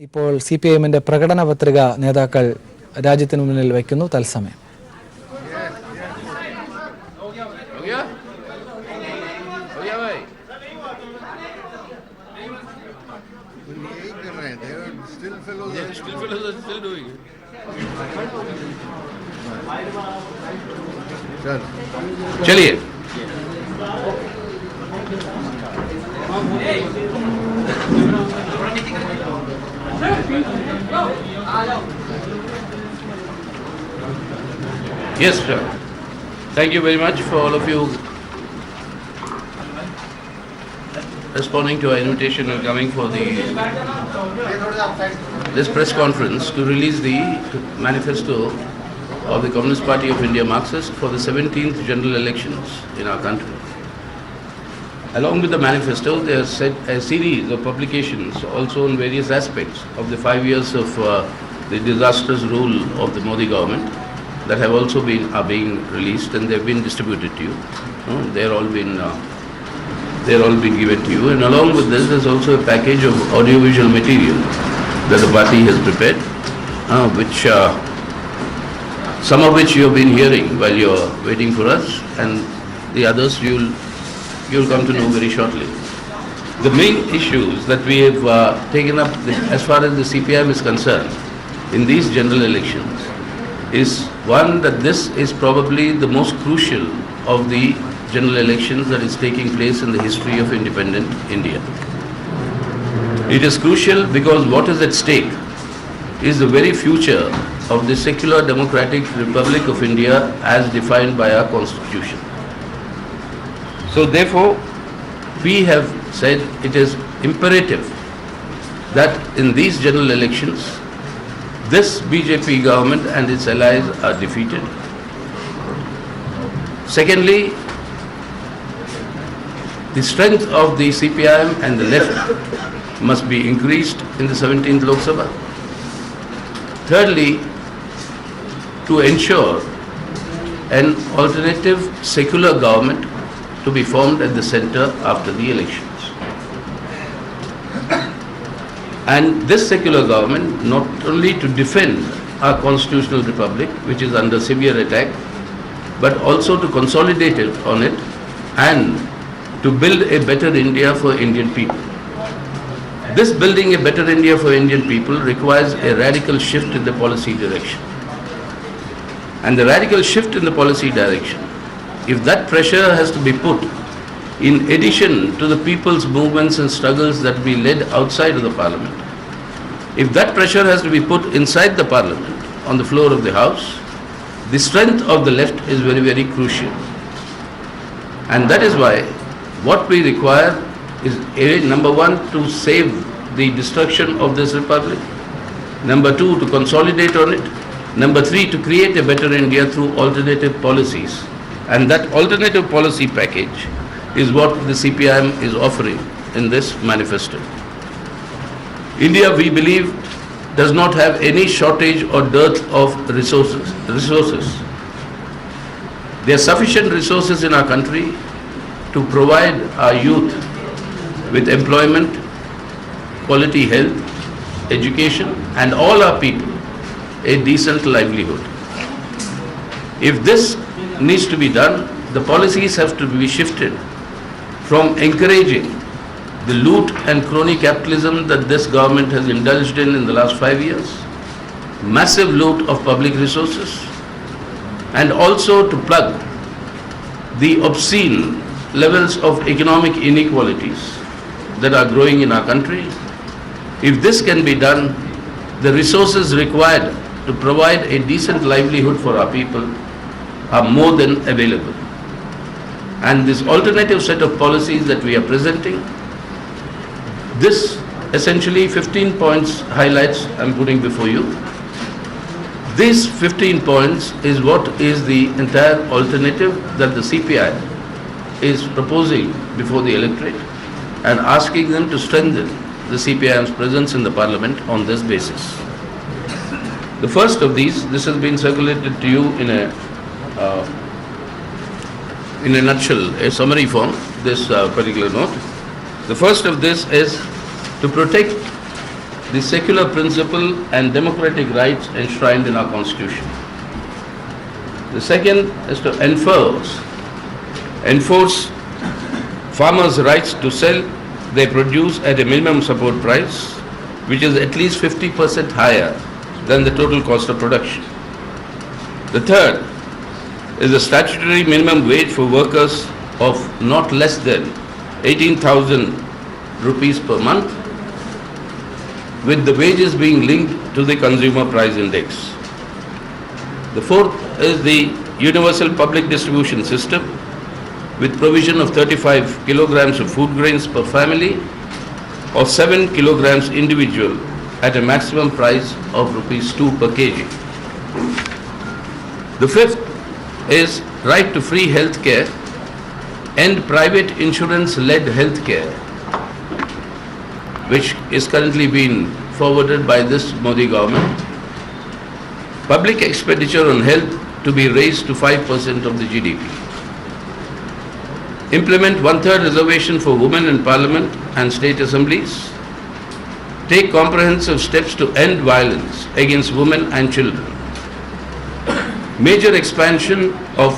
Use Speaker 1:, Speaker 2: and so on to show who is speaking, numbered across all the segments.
Speaker 1: ഇപ്പോൾ സിപിഐഎമ്മിന്റെ പ്രകടന പത്രിക നേതാക്കൾ രാജ്യത്തിന് മുന്നിൽ വയ്ക്കുന്നു തത്സമയം.
Speaker 2: चलिए Yes, sir. Thank you very much for all of you responding to our invitation and coming for this press conference to release the manifesto of the Communist Party of India Marxist for the 17th general elections in our country. Along with the manifesto, there is a series of publications also on various aspects of the 5 years of the disastrous rule of the Modi government that have also are being released, and they have been distributed to you. They are all been given to you. And along with this, there is also a package of audiovisual material that the party has prepared, which some of which you have been hearing while you are waiting for us, and the others you'll come to know very shortly. The main issues that we have taken up as far as the CPIM is concerned in these general elections is one, that this is probably the most crucial of the general elections that is taking place in the history of independent India. It is crucial because what is at stake is the very future of the secular democratic Republic of India as defined by our constitution. So therefore, we have said it is imperative that in these general elections, this Bjpya government and its allies are defeated. Secondly, the strength of the CPIM and the left must be increased in the 17th Lok Sabha. Thirdly, to ensure an alternative secular government to be formed at the center after the elections. And this secular government not only to defend our constitutional republic, which is under severe attack, but also to consolidate it on it and to build a better India for Indian people. This building a better India for Indian people requires a radical shift in the policy direction. And the radical shift in the policy direction, if that pressure has to be put in addition to the people's movements and struggles that we led outside of the parliament, if that pressure has to be put inside the parliament on the floor of the house, the strength of the left is very, very crucial. And that is why what we require is number one, to save the destruction of this republic, number two, to consolidate on it, number three, to create a better India through alternative policies. And that alternative policy package is what the CPIM is offering in this manifesto. India, we believe, does not have any shortage or dearth of resources. There are sufficient resources in our country to provide our youth with employment, quality health, education, and all our people a decent livelihood. If this needs to be done, the policies have to be shifted from encouraging the loot and crony capitalism that this government has indulged in the last 5 years, massive loot of public resources, and also to plug the obscene levels of economic inequalities that are growing in our country. If this can be done, the resources required to provide a decent livelihood for our people are more than available. And this alternative set of policies that we are presenting, this essentially 15 points highlights I'm putting before you. These 15 points is what is the entire alternative that the CPI is proposing before the electorate and asking them to strengthen the CPIM's presence in the parliament on this basis. The first of these, this has been circulated to you in a nutshell, a summary form, this particular note. The first of this is to protect the secular principle and democratic rights enshrined in our Constitution. The second is to enforce farmers' rights to sell their produce at a minimum support price, which is at least 50% higher than the total cost of production. The third is a statutory minimum wage for workers of not less than 18,000 rupees per month, with the wages being linked to the consumer price index. The fourth is the universal public distribution system with provision of 35 kilograms of food grains per family or 7 kilograms individual at a maximum price of rupees 2 per kg. The fifth is right to free health care and private insurance-led health care, which is currently being forwarded by this Modi government. Public expenditure on health to be raised to 5% of the GDP. Implement one-third reservation for women in parliament and state assemblies. Take comprehensive steps to end violence against women and children. Major expansion of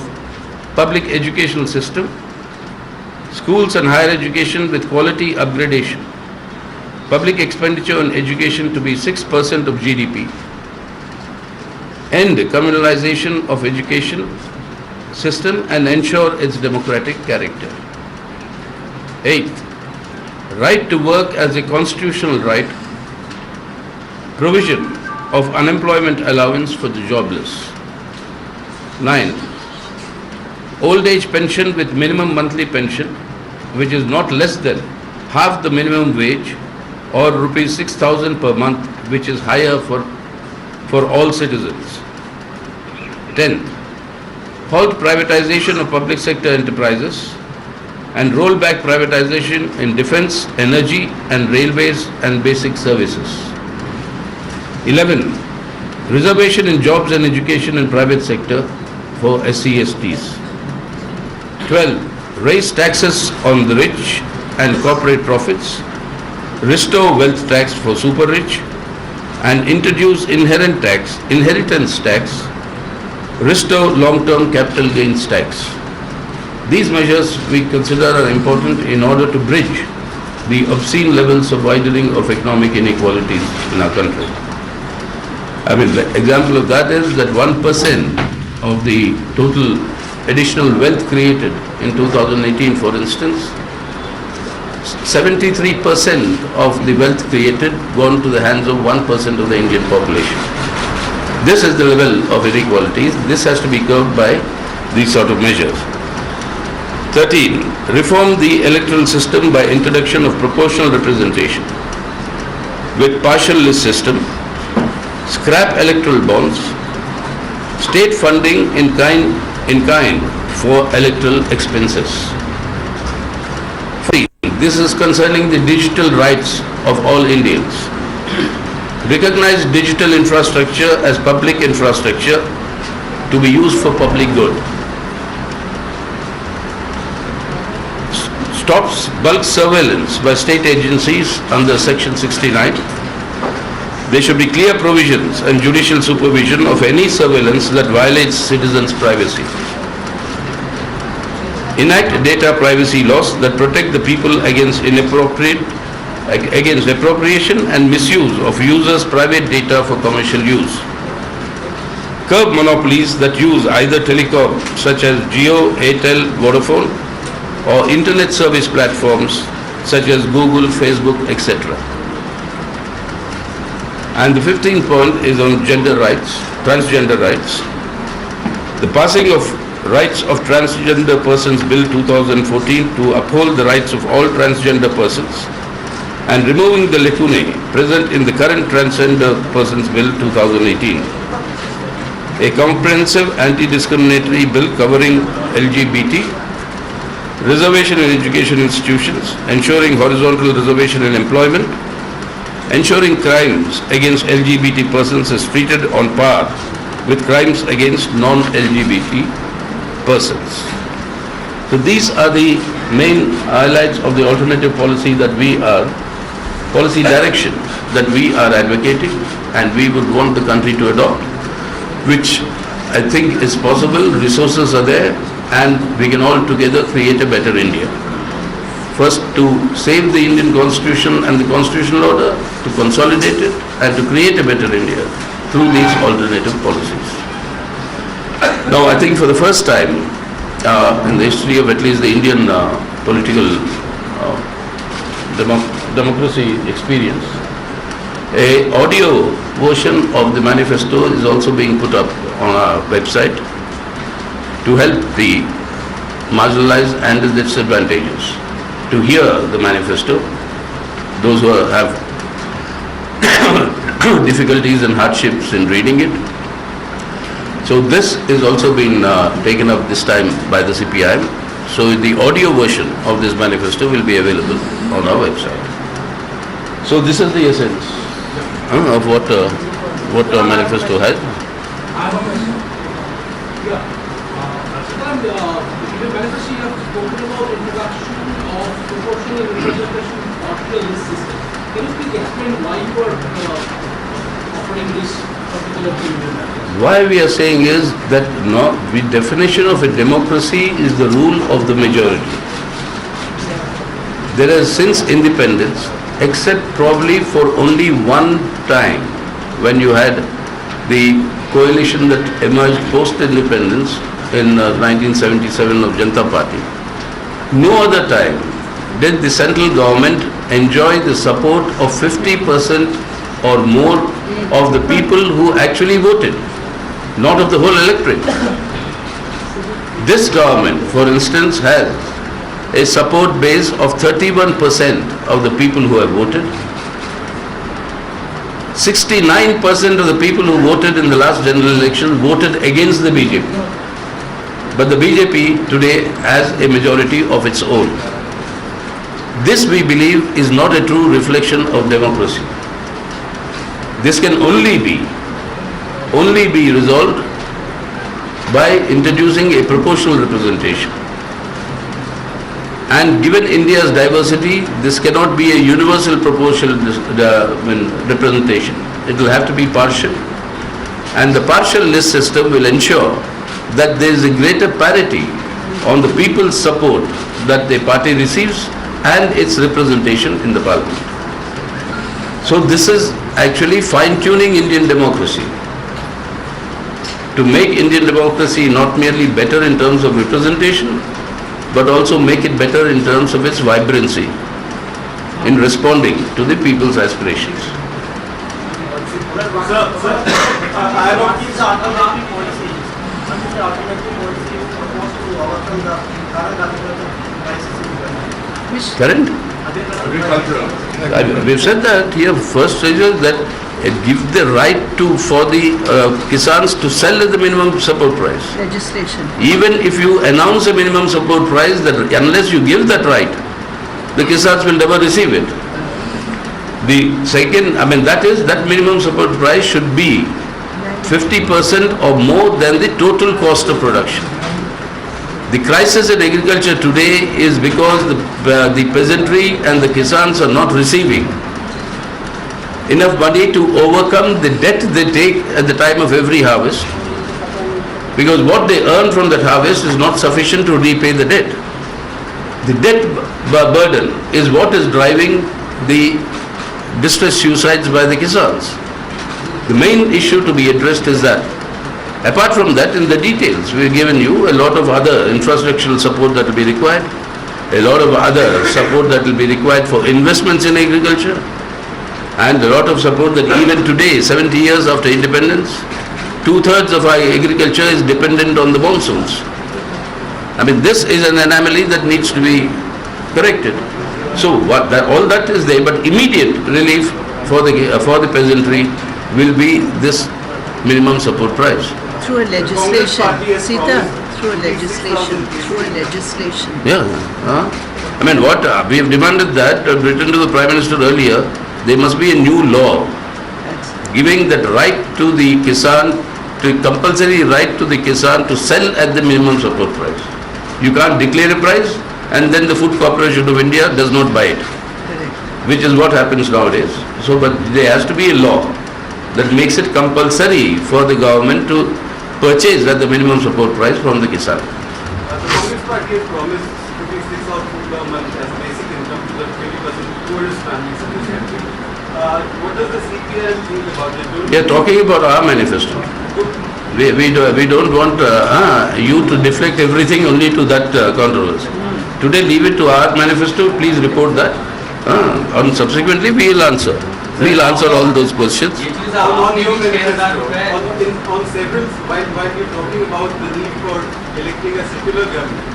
Speaker 2: public educational system. Schools and higher education with quality upgradation. Public expenditure on education to be 6% of GDP. End communalization of education system and ensure its democratic character. Eighth, right to work as a constitutional right. Provision of unemployment allowance for the jobless. 9. Old age pension with minimum monthly pension, which is not less than half the minimum wage, or rupees 6,000 per month, which is higher for all citizens. 10th, halt privatization of public sector enterprises and roll back privatization in defense, energy and railways and basic services. 11, reservation in jobs and education in private sector for SC/STs. 12, raise taxes on the rich and corporate profits, restore wealth tax for super rich and introduce inheritance tax, restore long-term capital gains tax. These measures we consider are important in order to bridge the obscene levels of widening of economic inequalities in our country. The example of that is that 1% of the total additional wealth created in 2018, for instance, 73% of the wealth created gone to the hands of 1% of the Indian population. This is the level of inequalities. This has to be curbed by these sort of measures. 13. Reform the electoral system by introduction of proportional representation with partial list system, scrap electoral bonds, state funding in kind for electoral expenses. 14. This is concerning the digital rights of all Indians. Recognize digital infrastructure as public infrastructure to be used for public good. Stops bulk surveillance by state agencies under Section 69. There should be clear provisions and judicial supervision of any surveillance that violates citizens' privacy. Enact data privacy laws that protect the people against appropriation and misuse of users' private data for commercial use. Curb monopolies that use either telecom such as Jio, Airtel, Vodafone or internet service platforms such as Google, Facebook, etc. And the 15th point is on gender rights, transgender rights. The passing of Rights of Transgender Persons Bill 2014 to uphold the rights of all transgender persons and removing the lacunae present in the current Transgender Persons Bill 2018. A comprehensive anti-discriminatory bill covering LGBT, reservation in education institutions, ensuring horizontal reservation in employment, ensuring crimes against LGBT persons is treated on par with crimes against non-LGBT persons. So these are the main highlights of the alternative policy that we are policy direction that we are advocating and we would want the country to adopt, which I think is possible, resources are there, and we can all together create a better India. First, to save the Indian Constitution and the constitutional order, to consolidate it, and to create a better India through these alternative policies. Now, I think for the first time in the history of at least the Indian political democracy experience, a audio version of the manifesto is also being put up on our website to help the marginalized and the disadvantaged to hear the manifesto, those who have difficulties and hardships in reading it. So this is also been taken up this time by the CPI. So the audio version of this manifesto will be available on our website. So this is the essence of what our manifesto has.
Speaker 3: In the manifesto you have spoken about introduction of proportional representation partial list system. Can you please explain why you are offering this particular thing?
Speaker 2: Why we are saying is that the definition of a democracy is the rule of the majority. There has since independence, except probably for only one time when you had the coalition that emerged post-independence in 1977 of Janata Party. No other time did the central government enjoy the support of 50% or more of the people who actually voted, not of the whole electorate. This government, for instance, has a support base of 31% of the people who have voted. 69% of the people who voted in the last general election voted against the Bjpయ. But the Bjp today has a majority of its own. This, we believe, is not a true reflection of democracy. This can only be resolved by introducing a proportional representation. And given India's diversity, this cannot be a universal proportional representation. It will have to be partial. And the partial list system will ensure that there is a greater parity on the people's support that the party receives and its representation in the parliament. So this is actually fine-tuning Indian democracy to make Indian democracy not merely better in terms of representation, but also make it better in terms of its vibrancy in responding to the people's aspirations. Current? We've said that here. First is that give the right for the Kisans to sell at the minimum support price.
Speaker 4: Legislation.
Speaker 2: Even if you announce a minimum support price, that unless you give that right, the Kisans will never receive it. The second, that minimum support price should be 50% or more than the total cost of production. The crisis in agriculture today is because the peasantry and the Kisans are not receiving enough money to overcome the debt they take at the time of every harvest, because what they earn from that harvest is not sufficient to repay the debt. The debt burden is what is driving the distress suicides by the Kisans. The main issue to be addressed is that. Apart from that, in the details, we have given you a lot of other infrastructural support that will be required, a lot of other support that will be required for investments in agriculture, and a lot of support that even today, 70 years after independence, 2/3 of our agriculture is dependent on the monsoons. This is an anomaly that needs to be corrected. So all that is there, but immediate relief for the peasantry will be this minimum support price.
Speaker 4: Through a legislation, Sita, through a legislation.
Speaker 2: Yeah. What we have demanded that, written to the Prime Minister earlier, there must be a new law giving that right to the Kisan, to compulsory right to the Kisan to sell at the minimum support price. You can't declare a price and then the Food Corporation of India does not buy it. which is what happens nowadays. So, but there has to be a law that makes it compulsory for the government to purchase at the minimum support price from the Kisan.
Speaker 5: The Congress Party has promised rupees 6,000 per month as basic income to the 20% poorest families in this country. What does the CPI think about it?
Speaker 2: We are talking about our manifesto. We don't want you to deflect everything only to that controversy. Today leave it to our manifesto, please report that. And subsequently we will answer. We will answer all those questions.
Speaker 5: On your manifesto, on several, while you're talking about the need for electing a secular government,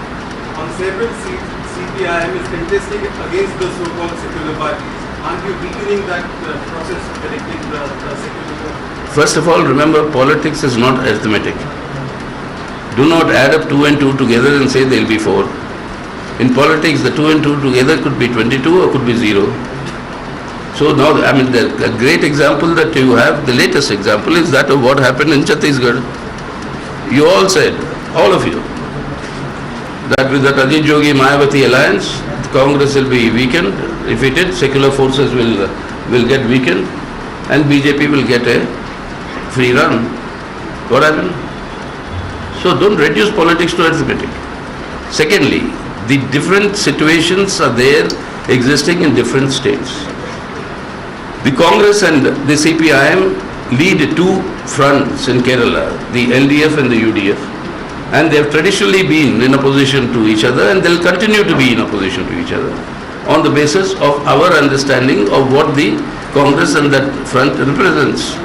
Speaker 5: on several seats, CPIM is contesting against the so-called secular parties. Aren't you weakening that process of electing the secular government?
Speaker 2: First of all, remember, politics is not arithmetic. Do not add up 2 and 2 together and say they'll be 4. In politics, the 2 and 2 together could be 22 or could be 0. So now, I mean, the great example that you have, the latest example is that of what happened in Chhattisgarh. You all said, all of you, that with the Ajit Jogi Mayawati alliance, Congress will be weakened, defeated, secular forces will get weakened, and Bjpya will get a free run. What happened? So don't reduce politics to arithmetic. Secondly, the different situations are there existing in different states. The Congress and the CPIM lead two fronts in Kerala, the LDF and the UDF, and they have traditionally been in opposition to each other, and they'll continue to be in opposition to each other on the basis of our understanding of what the Congress and that front represents.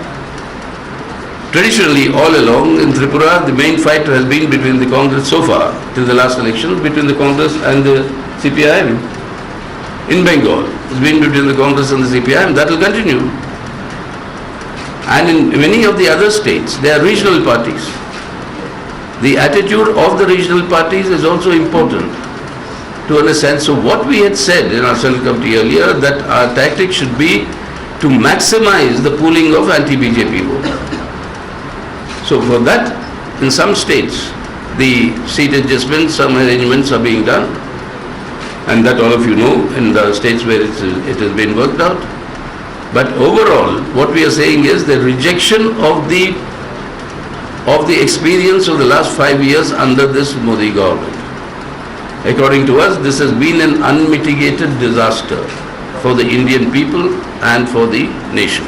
Speaker 2: Traditionally, all along in Tripura, the main fight has been between the Congress so far, till the last election, between the Congress and the CPIM. In Bengal, it's been between the Congress and the CPIM, that will continue. And in many of the other states, there are regional parties. The attitude of the regional parties is also important to understand. So what we had said in our Central Committee earlier, that our tactic should be to maximize the pooling of anti-BJP vote. So for that, in some states, the seat adjustments, some arrangements are being done, and that all of you know in the states where it has been worked out. But overall, what we are saying is the rejection of the experience of the last 5 years under this Modi government. According to us, this has been an unmitigated disaster for the Indian people and for the nation.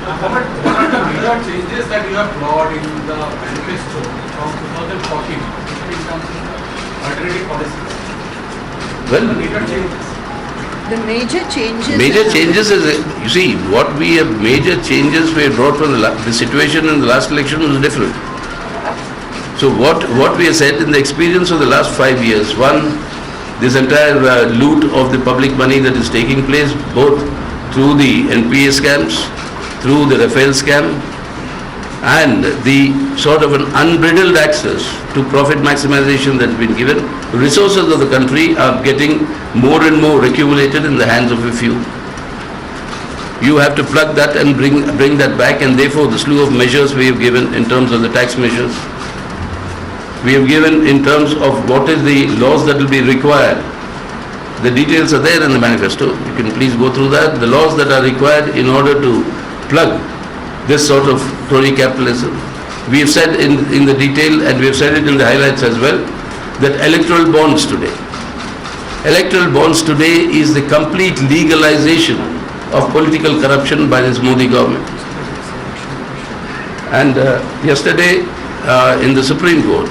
Speaker 3: What are the major changes that you have brought in the manifesto from 2014 in terms of alternative policies?
Speaker 2: Well,
Speaker 4: The major changes.
Speaker 2: major changes is, you see, what we have, major changes we have brought from the situation in the last election was different. So what we have said in the experience of the last 5 years, one, this entire loot of the public money that is taking place, both through the NPA scams, through the Rafale scam, and the sort of an unbridled access to profit maximization that has been given, resources of the country are getting more and more accumulated in the hands of a few. You have to plug that and bring that back, and therefore the slew of measures we have given in terms of the tax measures, we have given in terms of what is the laws that will be required. The details are there in the manifesto. You can please go through that. The laws that are required in order to plug this sort of crony capitalism. We have said in the detail, and we have said it in the highlights as well, that electoral bonds today is the complete legalization of political corruption by this Modi government. And yesterday in the Supreme Court,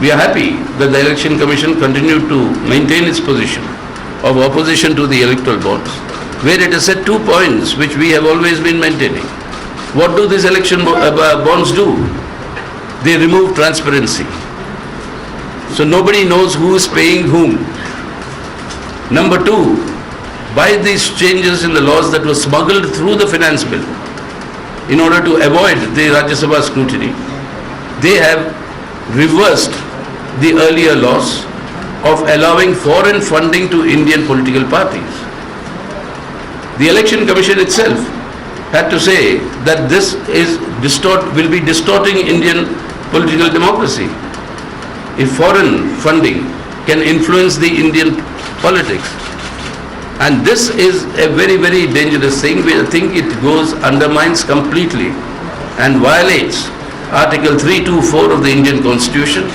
Speaker 2: we are happy that the Election Commission continued to maintain its position of opposition to the electoral bonds, where it has set 2 points which we have always been maintaining. What do these election bonds do? They remove transparency. So nobody knows who is paying whom. Number 2, by these changes in the laws that were smuggled through the finance bill in order to avoid the Rajya Sabha scrutiny, they have reversed the earlier laws of allowing foreign funding to Indian political parties. The Election Commission itself had to say that this will be distorting Indian political democracy. If foreign funding can influence the Indian politics, And this is a very, very dangerous thing. I think it undermines completely and violates Article 324 of the Indian Constitution,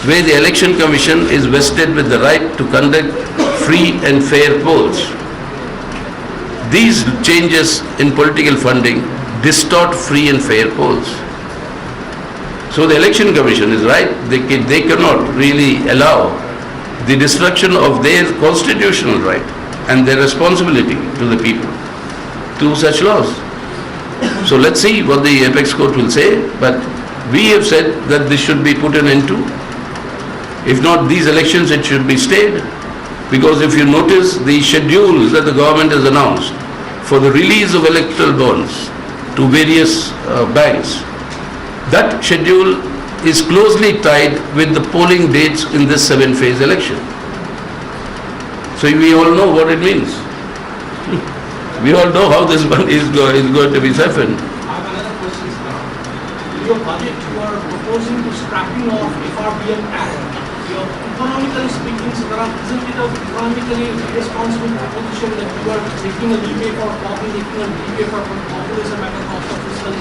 Speaker 2: where the Election Commission is vested with the right to conduct free and fair polls. These changes in political funding distort free and fair polls. So the Election Commission is right. They cannot really allow the destruction of their constitutional right and their responsibility to the people to such laws. So let's see what the apex court will say, but we have said that this should be put an end to. If not these elections, it should be stayed, because if you notice the schedules that the government has announced for the release of electoral bonds to various banks, that schedule is closely tied with the polling dates in this 7-phase election. So we all know what it means. We all know how this money is going to be siphoned.
Speaker 3: I have another question, sir. In your budget, you are proposing to scrapping off FRBM Act. Economically speaking, so isn't it an economically irresponsible proposition that you are taking a leeway for taking a leeway for populism at the cost of fiscal?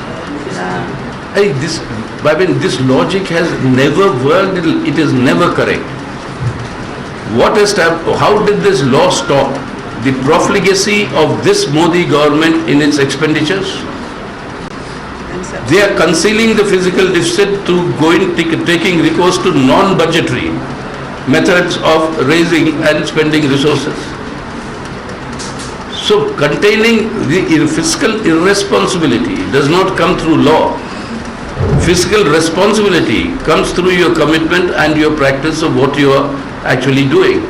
Speaker 2: This logic has never worked. It is never correct. How did this law stop the profligacy of this Modi government in its expenditures? They are concealing the fiscal deficit to taking recourse to non-budgetary methods of raising and spending resources. So containing the fiscal irresponsibility does not come through law. Fiscal responsibility comes through your commitment and your practice of what you are actually doing.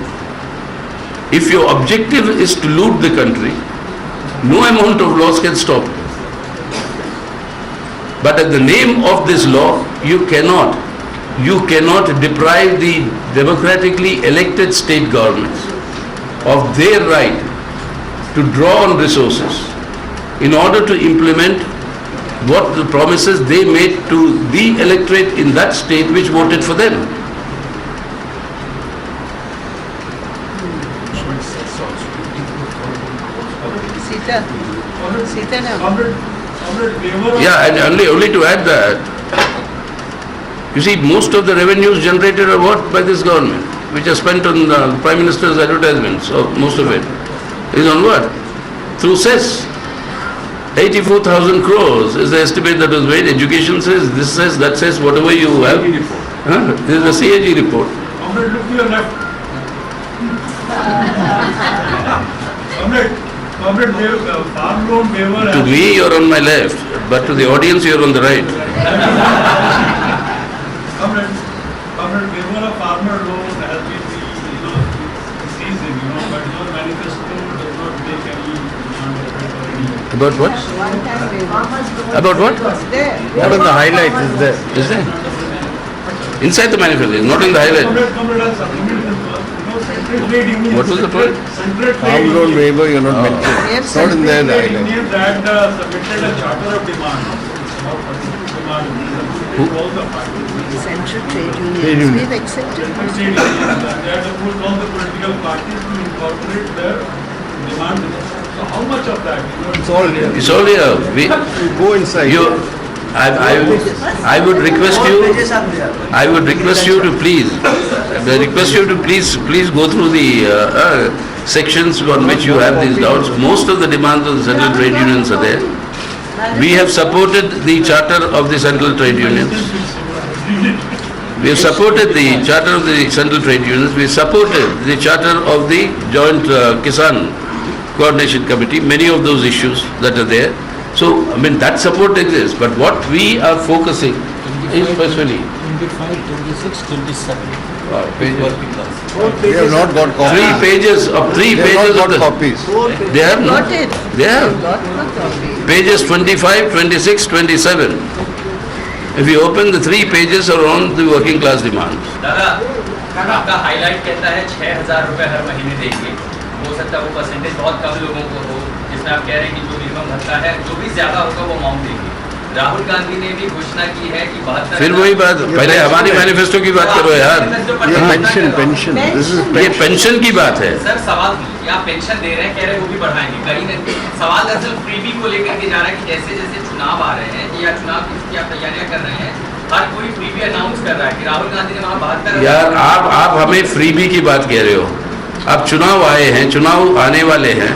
Speaker 2: If your objective is to loot the country, no amount of laws can stop it. But in the name of this law, you cannot deprive the democratically elected state governments of their right to draw on resources in order to implement what the promises they made to the electorate in that state which voted for them.
Speaker 4: Sita now.
Speaker 2: Yeah, and only to add that, you see, most of the revenues generated are what by this government, which are spent on the Prime Minister's advertisements, or most of it, is on what? Through cess. 84,000 crores is the estimate that was made. Education says, this says, that says, whatever you have. This is a CAG report.
Speaker 6: Look to your left. Farm loan waiver.
Speaker 2: To me, you're on my left, but to the audience, you're on the right.
Speaker 6: Waiver of farmer loan has been season, but your manifesto does not make any demand.
Speaker 2: About what? About what?
Speaker 1: What are the highlights is there?
Speaker 2: Is there? Inside the manifesto, not in the highlight. What was the point?
Speaker 7: Farm loan waiver you're not mentioning. It's not in there.
Speaker 6: That submitted a charter of demand. All the parties.
Speaker 4: Central Trade Unions. We've accepted.
Speaker 6: They had to put all the political parties to incorporate their demand. So how much of that?
Speaker 7: It's all here.
Speaker 2: It's all here.
Speaker 7: Go inside.
Speaker 2: I would request you to please go through the sections on which you have these doubts. Most of the demands of the Central Trade Unions are there. We have supported the charter of the Central Trade Unions. We have supported the charter of the Central Trade Unions. We supported the charter of the Joint Kisan Coordination Committee, many of those issues that are there. So, that support exists, but what we are focusing is especially
Speaker 8: 25, 26, 27.
Speaker 7: They have not got copies.
Speaker 2: three
Speaker 7: They have
Speaker 2: pages
Speaker 7: not
Speaker 2: of
Speaker 7: got copies.
Speaker 2: They have not.
Speaker 4: Got it.
Speaker 2: They have.
Speaker 4: Got the copy.
Speaker 2: Pages 25, 26, 27. If you open the 3 pages are on the working class demands.
Speaker 9: दादा, आपका highlight कहता है 6,000 रुपए हर महीने देंगे. हो सकता है वो परसेंटेज बहुत कम लोगों को हो, जिसमें आप कह रहे हैं कि जो मिनिमम भत्ता है, जो भी ज्यादा होगा वो अमाउंट देंगे. राहुल गांधी ने भी घोषणा की है कि 72.
Speaker 2: फिर वही बात, पहले हमारी मैनिफेस्टो की बात करो यार.
Speaker 7: ये पेंशन.
Speaker 2: ये पेंशन की बात है.
Speaker 9: सर सवाल कि आप पेंशन दे रहे हैं, कह रहे हैं वो भी बढ़ाएंगे। कहीं ना कहीं सवाल दरअसल फ्रीबी को लेकर के जा रहा है कि जैसे जैसे चुनाव आ रहे हैं या चुनाव की आप तैयारियां कर रहे हैं, हर कोई फ्रीबी अनाउंस कर रहा है कि राहुल गांधी ने वहाँ 72।
Speaker 2: यार आप हमें फ्रीबी की बात कह रहे हो। अब चुनाव आए हैं, चुनाव आने वाले हैं,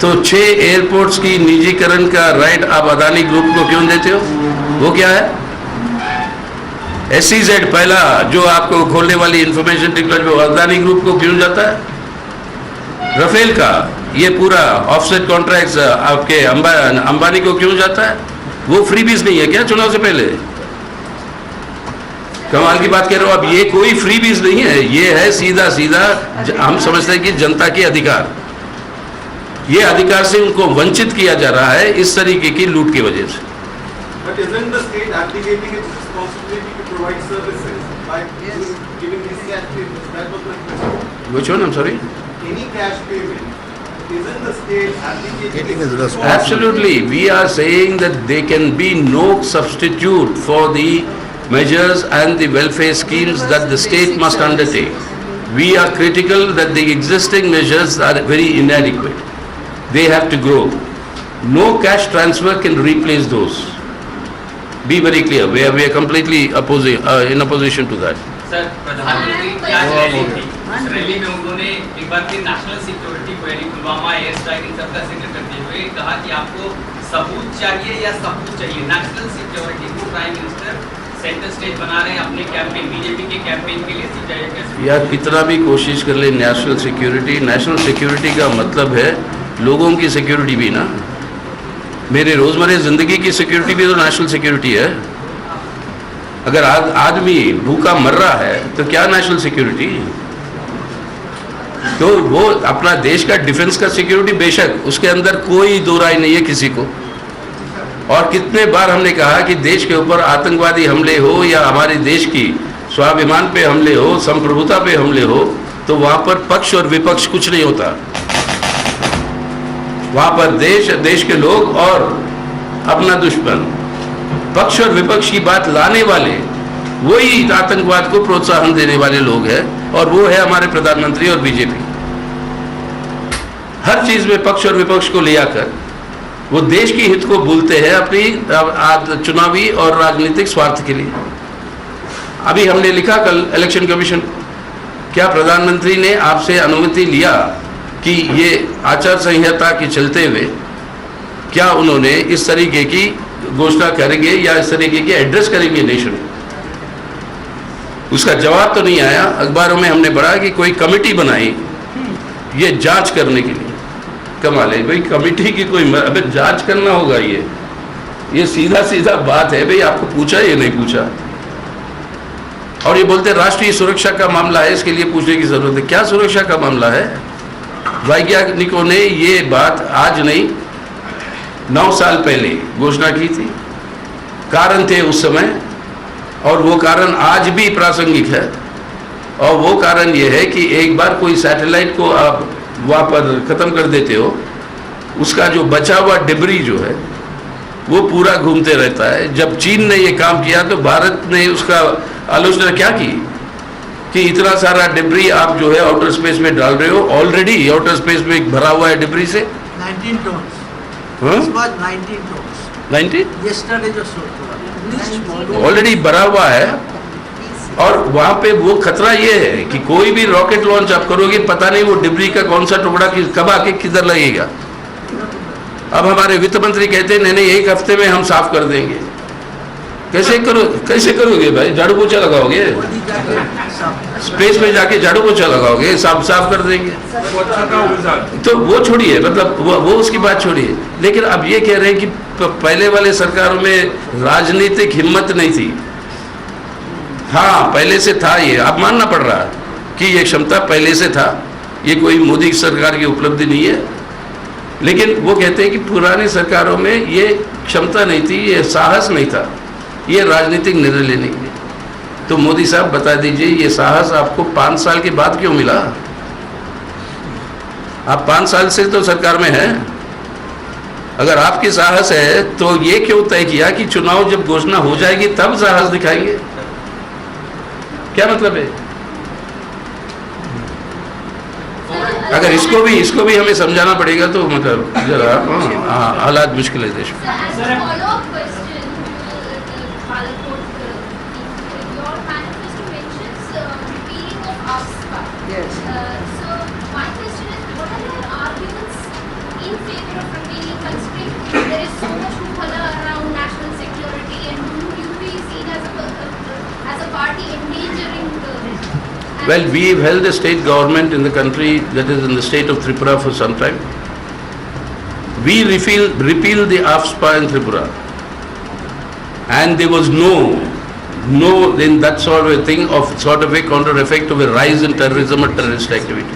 Speaker 2: तो 6 एयरपोर्ट्स की निजीकरण का राइट आप अदानी ग्रुप को क्यों देते हो? वो क्या है? SEZ पहला जो आपको खोलने वाली इंफॉर्मेशन टेक्नोलॉजी वो अदानी ग्रुप को क्यों जाता है? राफेल का ये पूरा ऑफसेट कॉन्ट्रैक्ट्स आपके अंबानी को क्यों जाता है? वो फ्रीबीज नहीं है क्या चुनाव से पहले? कमाल की बात कह रहे हो। अब ये कोई फ्रीबीज नहीं है, ये है सीधा सीधा हम समझते हैं कि जनता के अधिकार, ये अधिकार से उनको वंचित किया जा रहा है इस तरीके की लूट की वजह से।
Speaker 5: But isn't the state abdicating its responsibility to provide services by giving these cash payments? That was my question.
Speaker 2: Which one? I'm sorry.
Speaker 5: Any cash payment, isn't the state abdicating its responsibility?
Speaker 2: Absolutely. We are saying that there can be no substitute for the measures and the welfare schemes that the state must undertake. We are critical that the existing measures are very inadequate. They have to grow. No cash transfer can replace those. Be very clear. We are completely in opposition to that.
Speaker 9: Sir, प्रधानमंत्री की आज rally थी, उस rally में उन्होंने एक बार फिर national security को यानी पुलवामा एयर स्ट्राइक इन सबका जिक्र करते हुए कहा कि आपको सबूत चाहिए या सबूत चाहिए। नेशनल सिक्योरिटी को प्राइम मिनिस्टर सेंटर स्टेज बना रहे हैं अपने कैंपेन, बीजेपी के कैंपेन के लिए। सीताया कैसे?
Speaker 2: यार कितना भी कोशिश कर ले नेशनल सिक्योरिटी का मतलब है लोगों की सिक्योरिटी भी ना। मेरे रोजमर्रा जिंदगी की सिक्योरिटी भी तो नेशनल सिक्योरिटी है। अगर आदमी भूखा मर रहा है तो क्या नेशनल सिक्योरिटी? तो वो अपना देश का डिफेंस का सिक्योरिटी बेशक, उसके अंदर कोई दो राय नहीं है किसी को। और कितने बार हमने कहा कि देश के ऊपर आतंकवादी हमले हो या हमारे देश की स्वाभिमान पे हमले हो, संप्रभुता पे हमले हो, तो वहां पर पक्ष और विपक्ष कुछ नहीं होता। वहां पर देश के लोग और अपना दुश्मन, पक्ष और विपक्ष की बात लाने वाले वही आतंकवाद को प्रोत्साहन देने वाले लोग हैं, और वो है हमारे प्रधानमंत्री और बीजेपी। हर चीज में पक्ष और विपक्ष को ले आकर वो देश की हित को भूलते हैं अपनी चुनावी और राजनीतिक स्वार्थ के लिए। अभी हमने लिखा कल इलेक्शन कमीशन, क्या प्रधानमंत्री ने आपसे अनुमति लिया कि ये आचार संहिता के चलते हुए क्या उन्होंने इस तरीके की घोषणा करेंगे या इस तरीके के एड्रेस करेंगे नेशन? उसका जवाब तो नहीं आया। अखबारों में हमने पढ़ा कि कोई कमेटी बनाई ये जांच करने के लिए। कमाल है भाई, कमेटी की कोई अबे जांच करना होगा? ये सीधा सीधा बात है भाई, आपको पूछा ये नहीं पूछा। और ये बोलते राष्ट्रीय सुरक्षा का मामला है, इसके लिए पूछने की जरूरत है। क्या सुरक्षा का मामला है? वैज्ञानिकों ने ये बात आज नहीं 9 साल पहले घोषणा की थी। कारण थे उस समय, और वो कारण आज भी प्रासंगिक है। और वो कारण ये है कि एक बार कोई सैटेलाइट को आप वहाँ पर ख़त्म कर देते हो, उसका जो बचा हुआ डिब्री जो है वो पूरा घूमते रहता है। जब चीन ने ये काम किया तो भारत ने उसका आलोचना क्या की कि इतना सारा डिब्री आप जो है आउटर स्पेस में डाल रहे हो। ऑलरेडी आउटर स्पेस में भरा हुआ है डिब्री से
Speaker 4: 19 tons.
Speaker 2: हाँ?
Speaker 4: This was 19 tons.
Speaker 2: 19
Speaker 4: Yesterday just
Speaker 2: already भरा हुआ है। और वहाँ पे वो खतरा ये है कि कोई भी रॉकेट लॉन्च आप करोगे, पता नहीं वो डिब्री का कौन सा टुकड़ा कब आके किधर लगेगा। अब हमारे वित्त मंत्री कहते हैं नहीं 1 हफ्ते में हम साफ कर देंगे। कैसे करोगे भाई? झाड़ू पोछा लगाओगे? स्पेस में जाके झाड़ू पोछा लगाओगे? साफ कर देंगे? तो वो छोड़िए, मतलब वो उसकी बात छोड़िए। लेकिन अब ये कह रहे हैं कि पहले वाले सरकारों में राजनीतिक हिम्मत नहीं थी। हाँ, पहले से था, ये अब मानना पड़ रहा है कि ये क्षमता पहले से था। ये कोई मोदी सरकार की उपलब्धि नहीं है। लेकिन वो कहते हैं कि पुरानी सरकारों में ये क्षमता नहीं थी, ये साहस नहीं था, ये राजनीतिक निर्णय लेने के लिए। तो मोदी साहब बता दीजिए, ये साहस आपको 5 साल के बाद क्यों मिला? आप 5 साल से तो सरकार में हैं। अगर आपकी साहस है तो ये क्यों तय किया कि चुनाव जब घोषणा हो जाएगी तब साहस दिखाएंगे? क्या मतलब है? अगर इसको भी हमें समझाना पड़ेगा तो मतलब जरा हालात मुश्किल है देश में.
Speaker 10: As a follow-up question to Balakot, your manifesto mentions repealing of AFSPA.
Speaker 4: Yes.
Speaker 10: So my question is, what are your arguments in favor of repealing, considering there is so much hoopla around national security, and you be seen as a party endangering
Speaker 2: Well, we've held a state government in the country that is in the state of Tripura for some time. We repealed the AFSPA in Tripura. And there was no in that sort of a thing of sort of a counter effect of a rise in terrorism or terrorist activity.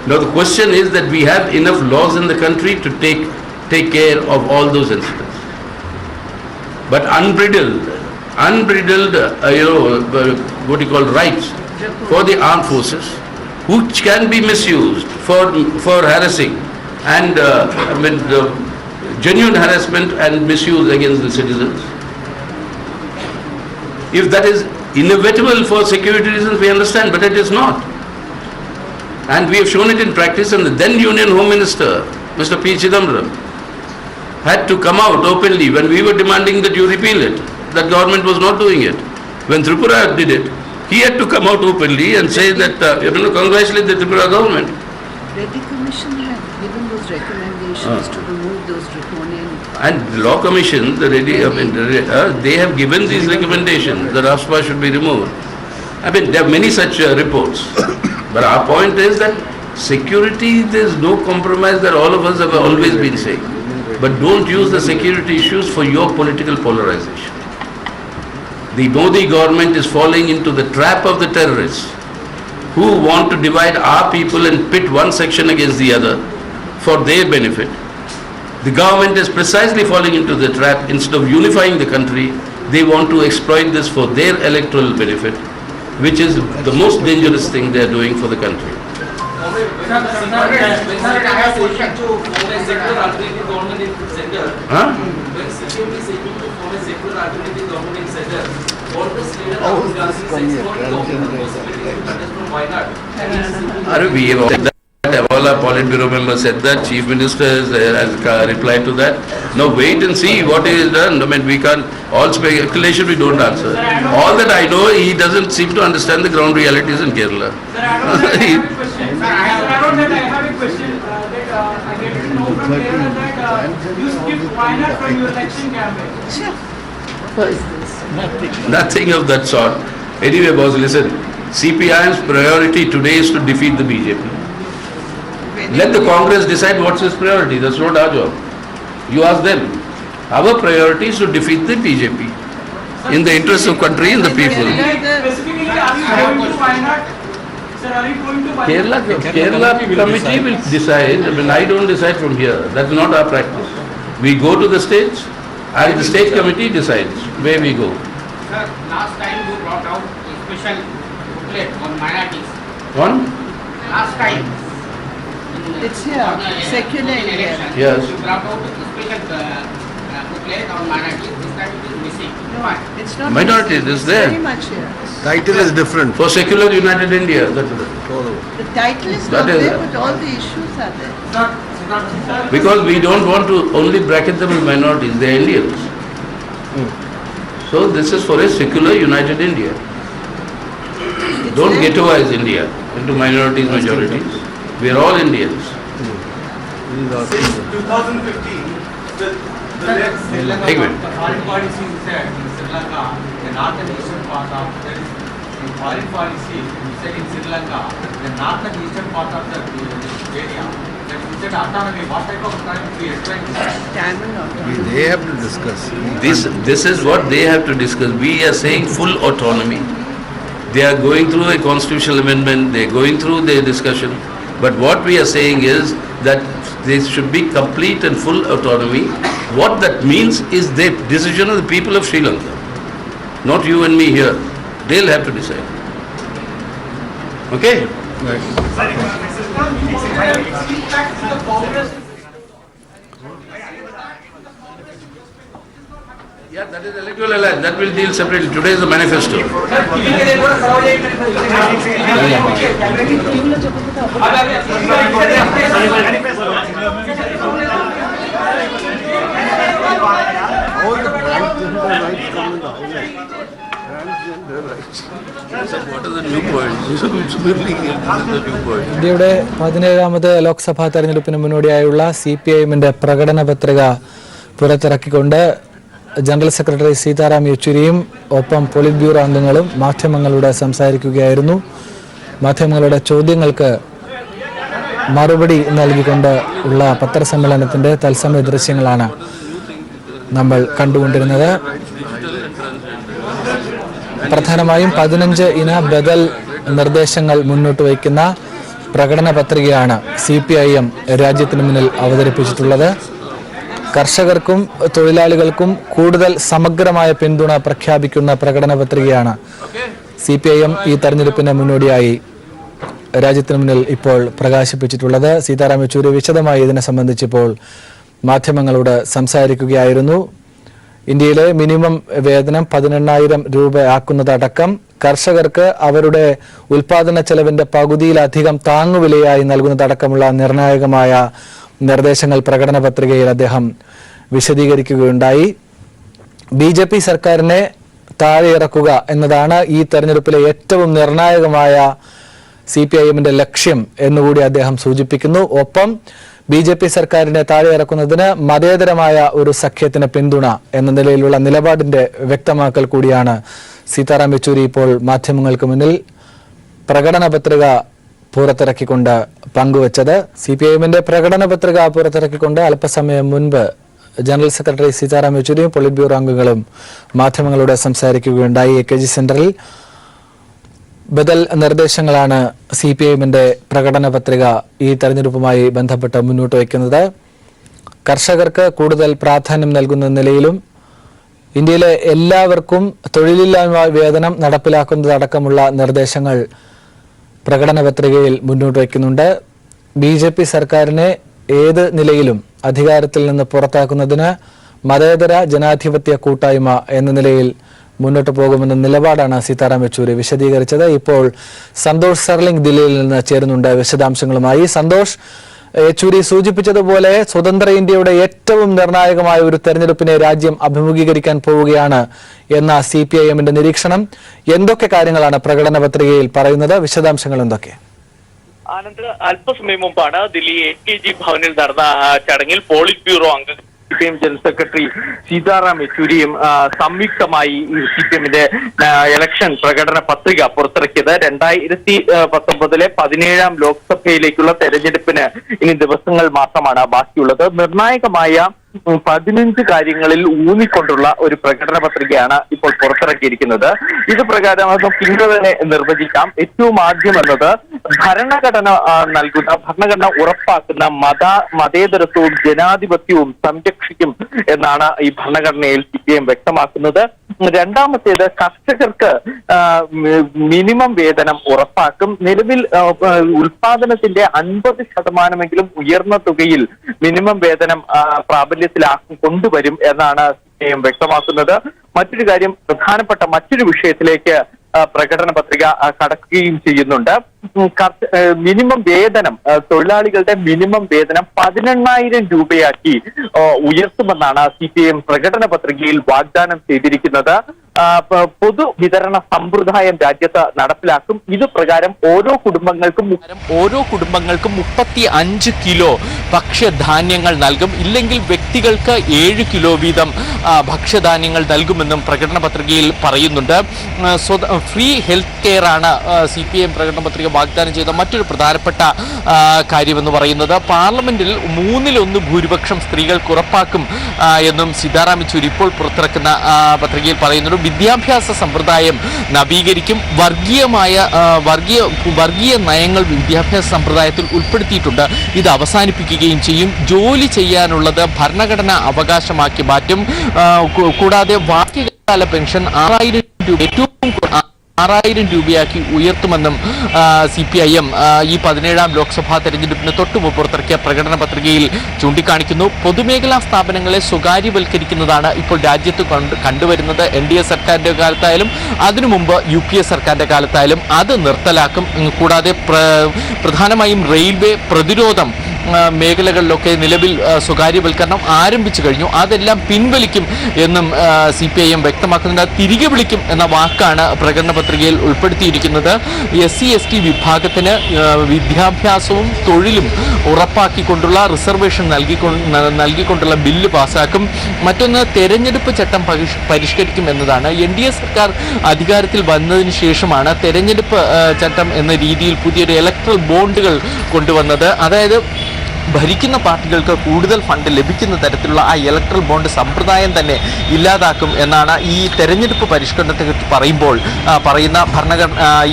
Speaker 2: Now the question is that we have enough laws in the country to take care of all those incidents. But unbridled what you call rights for the armed forces, which can be misused for harassing and genuine harassment and misuse against the citizens. If that is inevitable for security reasons, we understand, but it is not. And we have shown it in practice, and the then Union Home Minister, Mr. P. Chidambaram, had to come out openly when we were demanding that you repeal it. That government was not doing it. When Tripura did it, he had to come out openly and say that, congratulate the Tripura government.
Speaker 4: Reddy Commission had given those recommendations to remove those draconian...
Speaker 2: And the Law Commission, they have given these recommendations that AFSPA should be removed. There are many such reports. But our point is that security, there is no compromise that all of us have always been saying. But don't use the security issues for your political polarization. The Modi government is falling into the trap of the terrorists who want to divide our people and pit one section against the other for their benefit. The government is precisely falling into the trap. Instead of unifying the country, they want to exploit this for their electoral benefit, which is the most dangerous thing they are doing for the country. All our Politburo members said that, Chief Minister has replied to that. Now wait and see what is done. We can't, all speculation we don't answer. All that I know, he doesn't seem to understand the ground realities in Kerala.
Speaker 3: Sir, I have a question. I have a question that I get to know from Kerala that you skipped Wayanad from your election campaign.
Speaker 4: What is this?
Speaker 2: Nothing of that sort. Anyway, boss, listen. CPIM's priority today is to defeat the Bjpయ. Let the Congress decide what's its priority. That's not our job. You ask them. Our priority is to defeat the Bjpయ in the interest of country and the people.
Speaker 3: Specifically, are you going to Wayanad? Sir, are you going to Wayanad?
Speaker 2: Kerala committee will decide. I don't decide from here. That's not our practice. We go to the states and the state committee decides where we go.
Speaker 11: Sir, last time you brought out a special booklet on minorities.
Speaker 2: On?
Speaker 11: Last time.
Speaker 4: It's here, secular India.
Speaker 2: Yes.
Speaker 11: You brought out a special booklet on minorities. This time it is missing.
Speaker 4: No, it's not.
Speaker 2: Minorities is there.
Speaker 4: Very much here.
Speaker 7: Title is different.
Speaker 2: For secular United India. That's it.
Speaker 4: The title is
Speaker 2: That
Speaker 4: not
Speaker 2: is
Speaker 4: there,
Speaker 2: it.
Speaker 4: but all the issues are there.
Speaker 2: Because we don't want to only bracket them as minorities, they are Indians. So this is for a secular United India.
Speaker 4: It's
Speaker 2: Don't
Speaker 4: there.
Speaker 2: ghettoize India into minorities, majorities. We are all Indians.
Speaker 5: Since 2015, the next...
Speaker 2: Take a minute.
Speaker 11: The foreign policy said in Sri Lanka, the north and eastern part of there is the foreign policy said in Sri Lanka, the north and eastern part of the area. Instead autonomy, what type of autonomy we expect?
Speaker 4: Tamil autonomy.
Speaker 7: They have to discuss.
Speaker 2: This is what they have to discuss. We are saying full autonomy. They are going through a constitutional amendment, they are going through their discussion. But what we are saying is that there should be complete and full autonomy. What that means is the decision of the people of Sri Lanka. Not you and me here. They'll have to decide. Okay? Yeah, that is electoral alliance. That will deal separately. Today is the manifesto. What are the new points?
Speaker 1: ഇന്ത്യയുടെ 17ാമത് ലോക്സഭാ തെരഞ്ഞെടുപ്പിന് മുന്നോടിയായുള്ള CPIഎമ്മിന്റെ പ്രകടന പത്രിക പുറത്തിറക്കിക്കൊണ്ട് general secretary Sitaram യെച്ചൂരിയും ഒപ്പം polit bureau അംഗങ്ങളും മാധ്യമങ്ങളോട് സംസാരിക്കുകയായിരുന്നു. മാധ്യമങ്ങളുടെ ചോദ്യങ്ങൾക്ക് മറുപടി നൽകിക്കൊണ്ട് ഉള്ള പത്രസമ്മേളനത്തിന്റെ തത്സമയ ദൃശ്യങ്ങളാണ് നമ്മൾ കണ്ടുകൊണ്ടിരുന്നത്. പ്രധാനമായും 15 ഇന ബദൽ നിർദ്ദേശങ്ങൾ മുന്നോട്ട് വയ്ക്കുന്ന പ്രകടന പത്രികയാണ് CPIഎം രാജ്യത്തിന് മുന്നിൽ അവതരിപ്പിച്ചിട്ടുള്ളത്. കർഷകർക്കും തൊഴിലാളികൾക്കും കൂടുതൽ സമഗ്രമായ പിന്തുണ പ്രഖ്യാപിക്കുന്ന പ്രകടന പത്രികയാണ് CPIഎം ഈ തെരഞ്ഞെടുപ്പിന് മുന്നോടിയായി രാജ്യത്തിന് മുന്നിൽ ഇപ്പോൾ പ്രകാശിപ്പിച്ചിട്ടുള്ളത്. സീതാറാം യെച്ചൂരി വിശദമായി ഇതിനെ സംബന്ധിച്ചിപ്പോൾ മാധ്യമങ്ങളോട് സംസാരിക്കുകയായിരുന്നു. ഇന്ത്യയിലെ മിനിമം വേതനം 18,000 രൂപയാക്കുന്നതടക്കം കർഷകർക്ക് അവരുടെ ഉൽപാദന ചെലവിന്റെ പകുതിയിലധികം താങ്ങുവിലയായി നൽകുന്നതടക്കമുള്ള നിർണായകമായ നിർദ്ദേശങ്ങൾ പ്രകടന പത്രികയിൽ അദ്ദേഹം വിശദീകരിക്കുകയുണ്ടായി. BJP സർക്കാരിനെ താഴെയിറക്കുക എന്നതാണ് ഈ തെരഞ്ഞെടുപ്പിലെ ഏറ്റവും നിർണായകമായ CPIഎമ്മിന്റെ ലക്ഷ്യം എന്നുകൂടി അദ്ദേഹം സൂചിപ്പിക്കുന്നു. ഒപ്പം BJP സർക്കാരിനെ താഴെയിറക്കുന്നതിന് മതേതരമായ ഒരു സഖ്യത്തിന് പിന്തുണ എന്ന നിലയിലുള്ള നിലപാടിന്റെ വ്യക്തമാക്കൽ കൂടിയാണ് സീതാറാം യെച്ചൂരി ഇപ്പോൾ മാധ്യമങ്ങൾക്ക് മുന്നിൽ പ്രകടന പത്രിക പുറത്തിറക്കിക്കൊണ്ട് പങ്കുവച്ചത്. CPIഎമ്മിന്റെ പ്രകടന പത്രിക പുറത്തിറക്കിക്കൊണ്ട് അല്പസമയം മുൻപ് ജനറൽ സെക്രട്ടറി സീതാറാം യെച്ചൂരിയും പോളിറ്റ് ബ്യൂറോ അംഗങ്ങളും മാധ്യമങ്ങളോട് സംസാരിക്കുകയുണ്ടായി. AKG സെന്ററിൽ ബദൽ നിർദ്ദേശങ്ങളാണ് CPIഎമ്മിന്റെ പ്രകടന പത്രിക ഈ തെരഞ്ഞെടുപ്പുമായി ബന്ധപ്പെട്ട് മുന്നോട്ട് വയ്ക്കുന്നത്. കർഷകർക്ക് കൂടുതൽ പ്രാധാന്യം നൽകുന്ന നിലയിലും ഇന്ത്യയിലെ എല്ലാവർക്കും തൊഴിലില്ലായ്മ വേതനം നടപ്പിലാക്കുന്നതടക്കമുള്ള നിർദ്ദേശങ്ങൾ പ്രകടന പത്രികയിൽ മുന്നോട്ട് വയ്ക്കുന്നുണ്ട്. BJP സർക്കാരിനെ ഏത് നിലയിലും അധികാരത്തിൽ നിന്ന് പുറത്താക്കുന്നതിന് മതേതര ജനാധിപത്യ കൂട്ടായ്മ എന്ന നിലയിൽ മുന്നോട്ട് പോകുമെന്ന നിലപാടാണ് സീതാറാം യെച്ചൂരി വിശദീകരിച്ചത്. ഇപ്പോൾ സന്തോഷ് സർലിംഗ് ദില്ലിയിൽ നിന്ന് ചേരുന്നുണ്ട് വിശദാംശങ്ങളുമായി. സന്തോഷ്, യെച്ചൂരി സൂചിപ്പിച്ചതുപോലെ സ്വതന്ത്ര ഇന്ത്യയുടെ ഏറ്റവും നിർണായകമായ ഒരു തെരഞ്ഞെടുപ്പിനെ രാജ്യം അഭിമുഖീകരിക്കാൻ പോവുകയാണ് എന്ന CPIഎമ്മിന്റെ നിരീക്ഷണം. എന്തൊക്കെ കാര്യങ്ങളാണ് പ്രകടന പത്രികയിൽ പറയുന്നത്? വിശദാംശങ്ങൾ എന്തൊക്കെ?
Speaker 12: ആനന്ദ്, അല്പസമയം മുമ്പാണ് ദില്ലി AKG ഭവനിൽ നടന്ന ചടങ്ങിൽ പോളിറ്റ് ബ്യൂറോ അംഗങ്ങൾ CPIഎം ജനറൽ സെക്രട്ടറി സീതാറാം യെച്ചൂരിയും സംയുക്തമായി CPIഎമ്മിന്റെ ഇലക്ഷൻ പ്രകടന പത്രിക പുറത്തിറക്കിയത്. 2019 17ാം ലോക്സഭയിലേക്കുള്ള തെരഞ്ഞെടുപ്പിന് ഇനി ദിവസങ്ങൾ മാത്രമാണ് ബാക്കിയുള്ളത്. നിർണായകമായ 15 കാര്യങ്ങളിൽ ഊന്നിക്കൊണ്ടുള്ള ഒരു പ്രകടന പത്രികയാണ് ഇപ്പോൾ പുറത്തിറക്കിയിരിക്കുന്നത്. ഇത് പ്രകാരം അത് പിന്നീട് തന്നെ നിർവചിക്കാം. ഏറ്റവും ആദ്യം എന്നത് ഭരണഘടന ഉറപ്പാക്കുന്ന മതേതരത്വവും ജനാധിപത്യവും സംരക്ഷിക്കും എന്നാണ് ഈ ഭരണഘടനയിൽ CPIഎം വ്യക്തമാക്കുന്നത്. രണ്ടാമത്തേത് കർഷകർക്ക് മിനിമം വേതനം ഉറപ്പാക്കും. നിലവിൽ ഉൽപാദനത്തിന്റെ 50% ഉയർന്ന തുകയിൽ മിനിമം വേതനം പ്രാബല്യത്തിലാക്കും കൊണ്ടുവരും എന്നാണ് CPIഎം വ്യക്തമാക്കുന്നത്. മറ്റൊരു കാര്യം, പ്രധാനപ്പെട്ട മറ്റൊരു വിഷയത്തിലേക്ക് പ്രകടന പത്രിക കടക്കുകയും ചെയ്യുന്നുണ്ട്. മിനിമം വേതനം, തൊഴിലാളികളുടെ മിനിമം വേതനം 18,000 രൂപയാക്കി ഉയർത്തുമെന്നാണ് CPIഎം പ്രകടന പത്രികയിൽ വാഗ്ദാനം ചെയ്തിരിക്കുന്നത്. പൊതുവിതരണ സമ്പ്രദായം രാജ്യത്ത് നടപ്പിലാക്കും. ഇത് പ്രകാരം ഓരോ കുടുംബങ്ങൾക്കും 35 കിലോ ഭക്ഷ്യധാന്യങ്ങൾ നൽകും. ഇല്ലെങ്കിൽ വ്യക്തികൾക്ക് 7 കിലോ വീതം ഭക്ഷ്യധാന്യങ്ങൾ നൽകുമെന്നും പ്രകടന പത്രികയിൽ പറയുന്നുണ്ട്. ഫ്രീ ഹെൽത്ത് കെയർ ആണ് CPIഎം പ്രകടന പത്രിക വാഗ്ദാനം ചെയ്ത മറ്റൊരു പ്രധാനപ്പെട്ട കാര്യമെന്ന് പറയുന്നത്. പാർലമെന്റിൽ 1/3 ഭൂരിപക്ഷം സ്ത്രീകൾക്ക് ഉറപ്പാക്കും എന്നും സീതാറാം യെച്ചൂരി ഇപ്പോൾ പുറത്തിറക്കുന്ന പത്രികയിൽ പറയുന്നുണ്ട്. വിദ്യാഭ്യാസ സമ്പ്രദായം നവീകരിക്കും. വർഗീയ നയങ്ങൾ വിദ്യാഭ്യാസ സമ്പ്രദായത്തിൽ ഉൾപ്പെടുത്തിയിട്ടുണ്ട്. ഇത് അവസാനിപ്പിക്കുകയും ചെയ്യും. ജോലി ചെയ്യാനുള്ളത് ഭരണഘടനാ അവകാശമാക്കി മാറ്റും. കൂടാതെ വാർഷികകാല പെൻഷൻ 6,000 രൂപ ഏറ്റവും
Speaker 13: 6000 രൂപയാക്കി ഉയർത്തുമെന്നും CPIM ഈ 17ാം ലോക്സഭാ തെരഞ്ഞെടുപ്പിന് തൊട്ടുമുമ്പ് പുറത്തിറക്കിയ പ്രകടന പത്രികയിൽ ചൂണ്ടിക്കാണിക്കുന്നു. പൊതുമേഖലാ സ്ഥാപനങ്ങളെ സ്വകാര്യവൽക്കരിക്കുന്നതാണ് ഇപ്പോൾ രാജ്യത്ത് കണ്ടുവരുന്നത്. NDA സർക്കാരിന്റെ കാലത്തായാലും അതിനു മുമ്പ് UPA സർക്കാരിന്റെ കാലത്തായാലും അത് നിർത്തലാക്കും. കൂടാതെ പ്രധാനമായും റെയിൽവേ, പ്രതിരോധം മേഖലകളിലൊക്കെ നിലവിൽ സ്വകാര്യവൽക്കരണം ആരംഭിച്ചു കഴിഞ്ഞു. അതെല്ലാം പിൻവലിക്കും എന്നും CPIM വ്യക്തമാക്കുന്നുണ്ട്. തിരികെ വിളിക്കും എന്ന വാക്കാണ് പ്രകടന പത്രികയിൽ ഉൾപ്പെടുത്തിയിരിക്കുന്നത്. SC/ST വിഭാഗത്തിന് വിദ്യാഭ്യാസവും തൊഴിലും ഉറപ്പാക്കിക്കൊണ്ടുള്ള റിസർവേഷൻ നൽകിക്കൊണ്ടുള്ള ബില്ല് പാസ്സാക്കും. മറ്റൊന്ന്, തെരഞ്ഞെടുപ്പ് ചട്ടം പരിഷ്കരിക്കും എന്നതാണ്. NDA സർക്കാർ അധികാരത്തിൽ വന്നതിന് ശേഷമാണ് തെരഞ്ഞെടുപ്പ് ചട്ടം എന്ന രീതിയിൽ പുതിയൊരു ഇലക്ട്രൽ ബോണ്ടുകൾ കൊണ്ടുവന്നത്. അതായത് ഭരിക്കുന്ന പാർട്ടികൾക്ക് കൂടുതൽ ഫണ്ട് ലഭിക്കുന്ന തരത്തിലുള്ള ആ ഇലക്ട്രൽ ബോണ്ട് സമ്പ്രദായം തന്നെ ഇല്ലാതാക്കും എന്നാണ് ഈ തെരഞ്ഞെടുപ്പ് പരിഷ്കരണത്തെക്കുറിച്ച് പറയുന്ന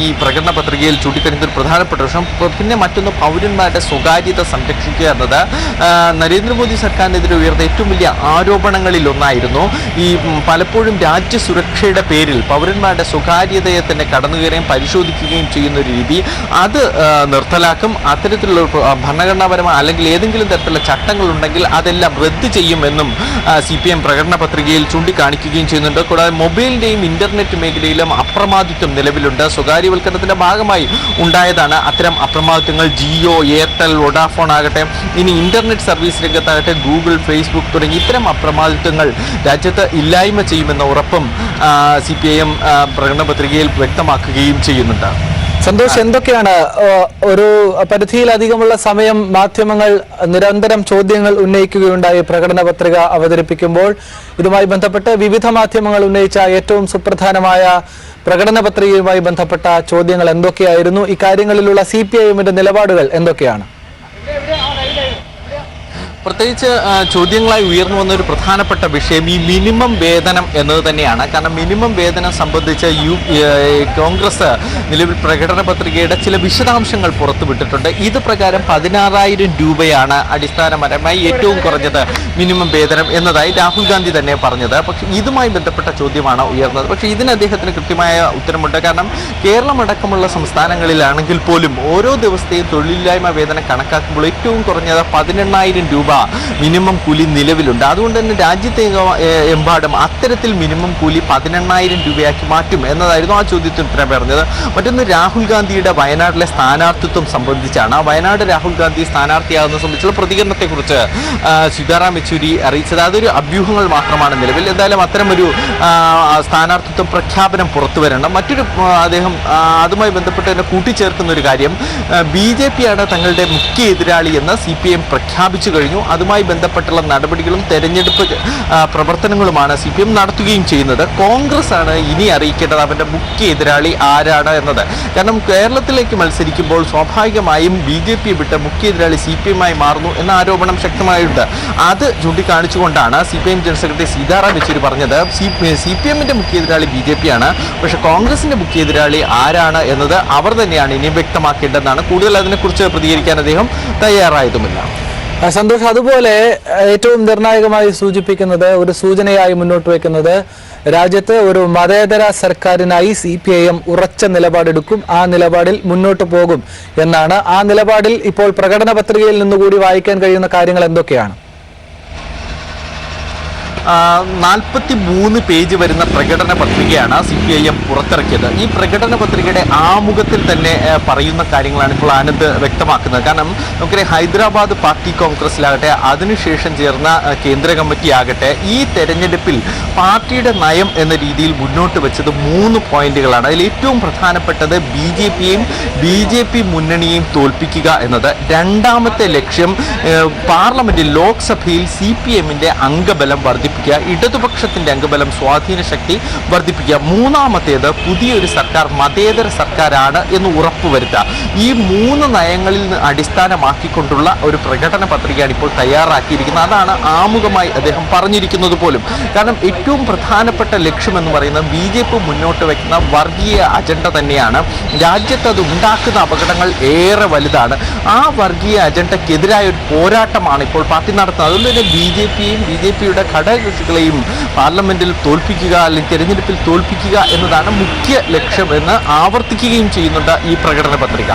Speaker 13: ഈ പ്രകടന പത്രികയിൽ ചൂണ്ടിക്കാണിക്കുന്ന ഒരു പ്രധാനപ്പെട്ട വിഷയം. പിന്നെ മറ്റൊന്ന്, പൗരന്മാരുടെ സ്വകാര്യത സംരക്ഷിക്കുക എന്നത് നരേന്ദ്രമോദി സർക്കാരിനെതിരെ ഉയർന്ന ഏറ്റവും വലിയ ആരോപണങ്ങളിൽ ഒന്നായിരുന്നു. ഈ പലപ്പോഴും രാജ്യസുരക്ഷയുടെ പേരിൽ പൗരന്മാരുടെ സ്വകാര്യതയെ തന്നെ കടന്നുകയറുകയും പരിശോധിക്കുകയും ചെയ്യുന്ന ഒരു രീതി, അത് നിർത്തലാക്കും. അത്തരത്തിലുള്ള ഭരണഘടനാപരമായ അല്ലെങ്കിൽ ഏതെങ്കിലും തരത്തിലുള്ള ചട്ടങ്ങളുണ്ടെങ്കിൽ അതെല്ലാം റദ്ദ് ചെയ്യുമെന്നും CPIM പ്രകടന പത്രികയിൽ ചൂണ്ടിക്കാണിക്കുകയും ചെയ്യുന്നുണ്ട്. കൂടാതെ മൊബൈലിൻ്റെയും ഇന്റർനെറ്റ് മേഖലയിലും അപ്രമാദിത്വം നിലവിലുണ്ട്. സ്വകാര്യവൽക്കരണത്തിന്റെ ഭാഗമായി ഉണ്ടായതാണ് അത്തരം അപ്രമാദിത്വങ്ങൾ. ജിയോ, എയർടെൽ, വോഡാഫോൺ ആകട്ടെ, ഇനി ഇന്റർനെറ്റ് സർവീസ് രംഗത്താകട്ടെ ഗൂഗിൾ, ഫേസ്ബുക്ക് തുടങ്ങി ഇത്തരം അപ്രമാദിത്വങ്ങൾ രാജ്യത്ത് ഇല്ലായ്മ ചെയ്യുമെന്ന ഉറപ്പും CPIM പ്രകടന പത്രികയിൽ വ്യക്തമാക്കുകയും ചെയ്യുന്നുണ്ട്.
Speaker 1: സന്തോഷ്, എന്തൊക്കെയാണ് ഒരു പരിധിയിലധികമുള്ള സമയം മാധ്യമങ്ങൾ നിരന്തരം ചോദ്യങ്ങൾ ഉന്നയിക്കുകയുണ്ടായി പ്രകടന പത്രിക അവതരിപ്പിക്കുമ്പോൾ? ഇതുമായി ബന്ധപ്പെട്ട് വിവിധ മാധ്യമങ്ങൾ ഉന്നയിച്ച ഏറ്റവും സുപ്രധാനമായ പ്രകടന പത്രികയുമായി ബന്ധപ്പെട്ട ചോദ്യങ്ങൾ എന്തൊക്കെയായിരുന്നു? ഇക്കാര്യങ്ങളിലുള്ള CPIMന്റെ നിലപാടുകൾ എന്തൊക്കെയാണ്?
Speaker 13: പ്രത്യേകിച്ച് ചോദ്യങ്ങളായി ഉയർന്നു വന്ന ഒരു പ്രധാനപ്പെട്ട വിഷയം ഈ മിനിമം വേതനം എന്നത് തന്നെയാണ്. കാരണം മിനിമം വേതനം സംബന്ധിച്ച് കോൺഗ്രസ് നിലവിൽ പ്രകടന പത്രികയുടെ ചില വിശദാംശങ്ങൾ പുറത്തുവിട്ടിട്ടുണ്ട്. ഇത് പ്രകാരം 16,000 രൂപയാണ് അടിസ്ഥാനപരമായി ഏറ്റവും കുറഞ്ഞത് മിനിമം വേതനം എന്നതായി രാഹുൽ ഗാന്ധി തന്നെ പറഞ്ഞത്. പക്ഷേ ഇതുമായി ബന്ധപ്പെട്ട ചോദ്യമാണ് ഉയർന്നത്. പക്ഷേ ഇതിന് അദ്ദേഹത്തിന് കൃത്യമായ ഉത്തരമുണ്ട്. കാരണം കേരളമടക്കമുള്ള സംസ്ഥാനങ്ങളിലാണെങ്കിൽ പോലും ഓരോ ദിവസത്തെയും തൊഴിലില്ലായ്മ വേതനം കണക്കാക്കുമ്പോൾ ഏറ്റവും കുറഞ്ഞത് 18,000 രൂപ മിനിമം കൂലി നിലവിലുണ്ട്. അതുകൊണ്ട് തന്നെ രാജ്യത്തെ എമ്പാടും അത്തരത്തിൽ മിനിമം കൂലി 18,000 രൂപയാക്കി മാറ്റും എന്നതായിരുന്നു ആ ചോദ്യത്തിന് ഉത്തരം പറഞ്ഞത്. മറ്റൊന്ന്, രാഹുൽ ഗാന്ധിയുടെ വയനാട്ടിലെ സ്ഥാനാർത്ഥിത്വം സംബന്ധിച്ചാണ്. വയനാട് രാഹുൽ ഗാന്ധി സ്ഥാനാർത്ഥിയാകുന്ന സംബന്ധിച്ചുള്ള പ്രതികരണത്തെക്കുറിച്ച് സീതാറാം യെച്ചൂരി അറിയിച്ചത് അതൊരു അഭ്യൂഹങ്ങൾ മാത്രമാണ് നിലവിൽ. എന്തായാലും അത്തരമൊരു സ്ഥാനാർത്ഥിത്വം പ്രഖ്യാപനം പുറത്തു വരണം. മറ്റൊരു അദ്ദേഹം അതുമായി ബന്ധപ്പെട്ട് തന്നെ കൂട്ടിച്ചേർക്കുന്ന ഒരു കാര്യം, BJPയാണ് തങ്ങളുടെ മുഖ്യ എതിരാളി എന്ന് CPIM പ്രഖ്യാപിച്ചു കഴിഞ്ഞു. അതുമായി ബന്ധപ്പെട്ടുള്ള നടപടികളും തെരഞ്ഞെടുപ്പ് പ്രവർത്തനങ്ങളുമാണ് CPIM നടത്തുകയും ചെയ്യുന്നത്. കോൺഗ്രസ് ആണ് ഇനി അറിയിക്കേണ്ടത് അവരുടെ മുഖ്യ എതിരാളി ആരാണ് എന്നത്. കാരണം കേരളത്തിലേക്ക് മത്സരിക്കുമ്പോൾ സ്വാഭാവികമായും BJP വിട്ട് മുഖ്യ എതിരാളി CPIM ആയി മാറുന്നു എന്ന ആരോപണം ശക്തമായുണ്ട്. അത് ചൂണ്ടിക്കാണിച്ചുകൊണ്ടാണ് CPIM general secretary Sitaram Yechury പറഞ്ഞത് CPIMന്റെ മുഖ്യ എതിരാളി BJPയാണ്, പക്ഷേ കോൺഗ്രസിന്റെ മുഖ്യ എതിരാളി ആരാണ് എന്നത് അവർ തന്നെയാണ് ഇനി വ്യക്തമാക്കേണ്ടതെന്നാണ്. കൂടുതൽ അതിനെക്കുറിച്ച് പ്രതികരിക്കാൻ അദ്ദേഹം തയ്യാറായതുമില്ല.
Speaker 1: സന്തോഷ്, അതുപോലെ ഏറ്റവും നിർണായകമായി സൂചിപ്പിക്കുന്നത്, ഒരു സൂചനയായി മുന്നോട്ട് വയ്ക്കുന്നത്, രാജ്യത്ത് ഒരു മതേതര സർക്കാരിനായി CPIM ഉറച്ച നിലപാടെടുക്കും, ആ നിലപാടിൽ മുന്നോട്ട് പോകും എന്നാണ്. ആ നിലപാടിൽ ഇപ്പോൾ പ്രകടന പത്രികയിൽ നിന്നുകൂടി വായിക്കാൻ കഴിയുന്ന കാര്യങ്ങൾ എന്തൊക്കെയാണ്?
Speaker 13: 43 പേജ് വരുന്ന പ്രകടന പത്രികയാണ് CPIM പുറത്തിറക്കിയത്. ഈ പ്രകടന പത്രികയുടെ ആമുഖത്തിൽ തന്നെ പറയുന്ന കാര്യങ്ങളാണ് ഇപ്പോൾ ആനന്ദ് വ്യക്തമാക്കുന്നത്. കാരണം നമുക്കറിയാം, ഹൈദരാബാദ് പാർട്ടി കോൺഗ്രസിലാകട്ടെ, അതിനുശേഷം ചേർന്ന കേന്ദ്ര കമ്മിറ്റി ആകട്ടെ, ഈ തെരഞ്ഞെടുപ്പിൽ പാർട്ടിയുടെ നയം എന്ന രീതിയിൽ മുന്നോട്ട് വെച്ചത് 3 പോയിന്റുകളാണ്. അതിൽ ഏറ്റവും പ്രധാനപ്പെട്ടത് BJPയെയും BJP മുന്നണിയെയും തോൽപ്പിക്കുക എന്നത്. രണ്ടാമത്തെ ലക്ഷ്യം പാർലമെന്റിൽ, ലോക്സഭയിൽ CPIMന്റെ അംഗബലം വർദ്ധിപ്പിക്കുക, ഇടതുപക്ഷത്തിന്റെ അംഗബലം, സ്വാധീന ശക്തി വർദ്ധിപ്പിക്കുക. മൂന്നാമത്തേത് പുതിയൊരു സർക്കാർ മതേതര സർക്കാരാണ് എന്ന് ഉറപ്പുവരുത്തുക. ഈ 3 നയങ്ങളിൽ നിന്ന് അടിസ്ഥാനമാക്കിക്കൊണ്ടുള്ള ഒരു പ്രകടന പത്രികയാണ് ഇപ്പോൾ തയ്യാറാക്കിയിരിക്കുന്നത്. അതാണ് ആമുഖമായി അദ്ദേഹം പറഞ്ഞിരിക്കുന്നത് പോലും. കാരണം ഏറ്റവും പ്രധാനപ്പെട്ട ലക്ഷ്യം എന്ന് പറയുന്നത് BJP മുന്നോട്ട് വയ്ക്കുന്ന വർഗീയ അജണ്ട തന്നെയാണ്. രാജ്യത്ത് അത് ഉണ്ടാക്കുന്ന അപകടങ്ങൾ ഏറെ വലുതാണ്. ആ വർഗീയ അജണ്ടയ്ക്കെതിരായ ഒരു പോരാട്ടമാണ് ഇപ്പോൾ പാർട്ടി നടത്തുന്നത്. അതുകൊണ്ട് തന്നെ BJPയും BJPയുടെ ഘടക സഖ്യകക്ഷികളെയും പാർലമെന്റിൽ തോൽപ്പിക്കുക, അല്ലെങ്കിൽ തെരഞ്ഞെടുപ്പിൽ തോൽപ്പിക്കുക എന്നതാണ് മുഖ്യ ലക്ഷ്യമെന്ന് ആവർത്തിക്കുകയും ചെയ്യുന്നുണ്ട് ഈ പ്രകടന പത്രിക.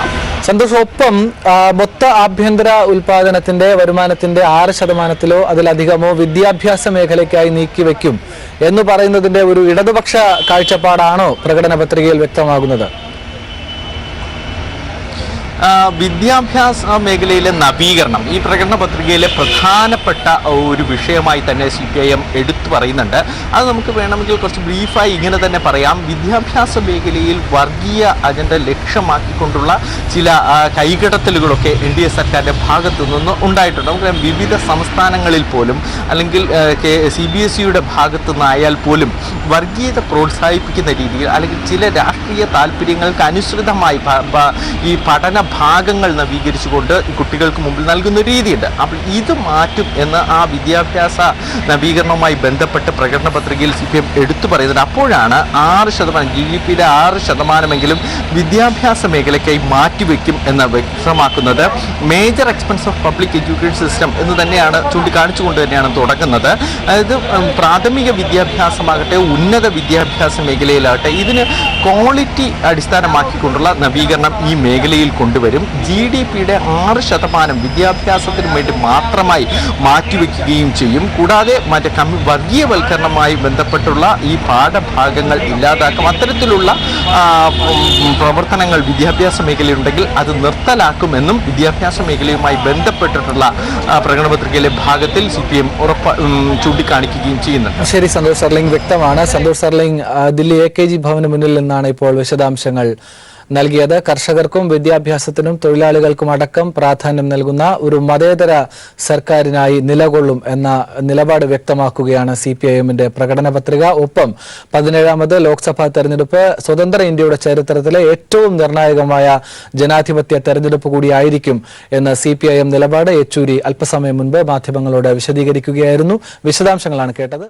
Speaker 1: സന്തോഷ്, ഒപ്പം മൊത്ത ആഭ്യന്തര ഉൽപാദനത്തിന്റെ വരുമാനത്തിന്റെ 6%-ലോ അതിലധികമോ വിദ്യാഭ്യാസ മേഖലയ്ക്കായി നീക്കിവെക്കും എന്ന് പറയുന്നതിന്റെ ഒരു ഇടതുപക്ഷ കാഴ്ചപ്പാടാണോ പ്രകടന പത്രികയിൽ വ്യക്തമാകുന്നത്?
Speaker 13: വിദ്യാഭ്യാസ മേഖലയിലെ നവീകരണം ഈ പ്രകടന പത്രികയിലെ പ്രധാനപ്പെട്ട ഒരു വിഷയമായി തന്നെ CPIM എടുത്തു പറയുന്നുണ്ട്. അത് നമുക്ക് വേണമെങ്കിൽ കുറച്ച് ബ്രീഫായി ഇങ്ങനെ തന്നെ പറയാം. വിദ്യാഭ്യാസ മേഖലയിൽ വർഗീയ അജണ്ട ലക്ഷ്യമാക്കിക്കൊണ്ടുള്ള ചില കൈകടത്തലുകളൊക്കെ NDA സർക്കാരിൻ്റെ ഭാഗത്തു നിന്ന് ഉണ്ടായിട്ടുണ്ട്. നമുക്കറിയാം, വിവിധ സംസ്ഥാനങ്ങളിൽ പോലും അല്ലെങ്കിൽ CBSEയുടെ ഭാഗത്തു നിന്നായാൽ പോലും വർഗീയത പ്രോത്സാഹിപ്പിക്കുന്ന രീതിയിൽ അല്ലെങ്കിൽ ചില രാഷ്ട്രീയ താല്പര്യങ്ങൾക്ക് അനുസൃതമായി ഈ പഠന ഭാഗങ്ങൾ നവീകരിച്ചുകൊണ്ട് കുട്ടികൾക്ക് മുമ്പിൽ നൽകുന്ന രീതിയുണ്ട്. അപ്പോൾ ഇത് മാറ്റും എന്ന് ആ വിദ്യാഭ്യാസ നവീകരണവുമായി ബന്ധപ്പെട്ട് പ്രകടന പത്രികയിൽ CPIM എടുത്തു പറയുന്നത്. അപ്പോഴാണ് 6% GDPയുടെ 6%മെങ്കിലും വിദ്യാഭ്യാസ മേഖലയ്ക്കായി മാറ്റിവെക്കും എന്ന് വ്യക്തമാക്കുന്നത്. Major expense of public education system എന്ന് തന്നെയാണ് ചൂണ്ടിക്കാണിച്ചുകൊണ്ട് തന്നെയാണ് തുടങ്ങുന്നത്. അതായത് പ്രാഥമിക വിദ്യാഭ്യാസമാകട്ടെ ഉന്നത വിദ്യാഭ്യാസ മേഖലയിലാകട്ടെ ഇതിന് ക്വാളിറ്റി അടിസ്ഥാനമാക്കിക്കൊണ്ടുള്ള നവീകരണം ഈ മേഖലയിൽ കൊണ്ടുവരും. GDPയുടെ 6% വിദ്യാഭ്യാസത്തിന് വേണ്ടി മാത്രമായി മാറ്റിവെക്കുകയും ചെയ്യും. കൂടാതെ മറ്റേ വർഗീയവൽക്കരണവുമായി ബന്ധപ്പെട്ടുള്ള ഈ പാഠഭാഗങ്ങൾ ഇല്ലാതാക്കും. അത്തരത്തിലുള്ള പ്രവർത്തനങ്ങൾ വിദ്യാഭ്യാസ മേഖലയുണ്ടെങ്കിൽ അത് നിർത്തലാക്കുമെന്നും വിദ്യാഭ്യാസ മേഖലയുമായി ബന്ധപ്പെട്ടിട്ടുള്ള പ്രകടന പത്രികയിലെ ഭാഗത്തിൽ CPIM ചൂണ്ടിക്കാണിക്കുകയും ചെയ്യുന്നുണ്ട്.
Speaker 1: ശരി സന്തോഷ് സർലിംഗ്, വ്യക്തമാണ്. സന്തോഷ് സർലിംഗ് ദില്ലി AKG ഭവന് മുന്നിൽ നിന്നാണ് ഇപ്പോൾ വിശദാംശങ്ങൾ നൽകിയത്. കർഷകർക്കും വിദ്യാഭ്യാസത്തിനും തൊഴിലാളികൾക്കും അടക്കം പ്രാധാന്യം നൽകുന്ന ഒരു മതേതര സർക്കാരിനായി നിലകൊള്ളും എന്ന നിലപാട് വ്യക്തമാക്കുകയാണ് CPIMന്റെ പ്രകടന പത്രിക. ഒപ്പം 17ാമത് ലോക്സഭാ തെരഞ്ഞെടുപ്പ് സ്വതന്ത്ര ഇന്ത്യയുടെ ചരിത്രത്തിലെ ഏറ്റവും നിർണായകമായ ജനാധിപത്യ തെരഞ്ഞെടുപ്പ് കൂടിയായിരിക്കും എന്ന CPIM നിലപാട് യെച്ചൂരി അല്പസമയം മുൻപ് മാധ്യമങ്ങളോട് വിശദീകരിക്കുകയായിരുന്നു. വിശദാംശങ്ങളാണ് കേട്ടത്.